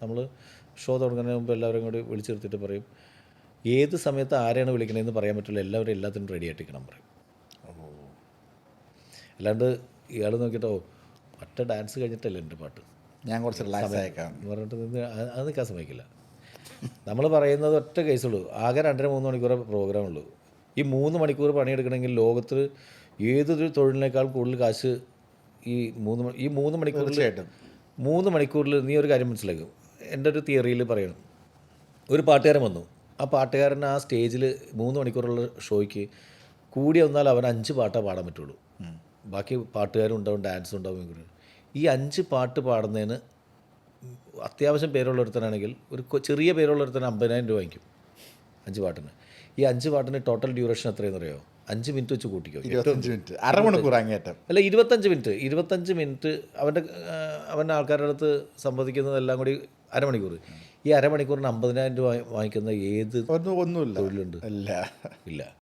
നമ്മൾ ഷോ തുടങ്ങുന്നതിന് മുമ്പ് എല്ലാവരും കൂടി വിളിച്ചു നിർത്തിയിട്ട് പറയും, ഏത് സമയത്ത് ആരെയാണ് വിളിക്കണതെന്ന് പറയാൻ പറ്റില്ല, എല്ലാവരും എല്ലാത്തിനും റെഡി ആയിട്ടിരിക്കണം പറയും. അല്ലാണ്ട് ഇയാൾ നോക്കിയിട്ടോ ഒറ്റ ഡാൻസ് കഴിഞ്ഞിട്ടല്ലേ എൻ്റെ പാട്ട്, ഞാൻ കുറച്ച് റിലാക്സ് ആയേക്കാം എന്ന് പറഞ്ഞിട്ട് നിന്ന് അത് നിൽക്കാൻ സമ്മതിക്കില്ല. നമ്മൾ പറയുന്നത് ഒറ്റ കേസുള്ളൂ, ആകെ 2-3 മണിക്കൂറേ പ്രോഗ്രാമുള്ളൂ. ഈ 3 മണിക്കൂർ പണിയെടുക്കണമെങ്കിൽ ലോകത്ത് ഏതൊരു തൊഴിലിനേക്കാൾ കൂടുതൽ കാശ് ഈ 3 മണിക്കൂറിൽ തീർച്ചയായിട്ടും 3 മണിക്കൂറിൽ നീ ഒരു കാര്യം മനസ്സിലാക്കും. എൻ്റെ ഒരു തിയറിയിൽ പറയണം, ഒരു പാട്ടുകാരൻ വന്നു, ആ പാട്ടുകാരൻ ആ സ്റ്റേജിൽ 3 മണിക്കൂറുള്ള ഷോയ്ക്ക് കൂടി വന്നാൽ അവൻ 5 പാട്ടേ പാടാൻ പറ്റുള്ളൂ. ബാക്കി പാട്ടുകാരും ഉണ്ടാവും, ഡാൻസും ഉണ്ടാവും. ഈ 5 പാട്ട് പാടുന്നതിന് അത്യാവശ്യം പേരുള്ള ഒരുത്തനാണെങ്കിൽ, ഒരു ചെറിയ പേരുള്ള ഒരുത്തന് 50,000 രൂപ വാങ്ങിക്കും 5 പാട്ടിന്. ഈ 5 പാട്ടിന് ടോട്ടൽ ഡ്യൂറേഷൻ എത്രയെന്ന് അറിയോ? 5 മിനിറ്റ് വെച്ച് കൂട്ടിക്കോ. 25 മിനിറ്റ്, അരമണിക്കൂർ അങ്ങേറ്റം. അല്ല, 25 മിനിറ്റ് അവൻ്റെ ആൾക്കാരുടെ അടുത്ത് സംവദിക്കുന്നതെല്ലാം കൂടി അരമണിക്കൂർ. ഈ അരമണിക്കൂറിന് 50,000 രൂപ വാങ്ങിക്കുന്ന ഏത് ഒന്നുമില്ല, തൊഴിലുണ്ട്? ഇല്ല. ഇല്ല.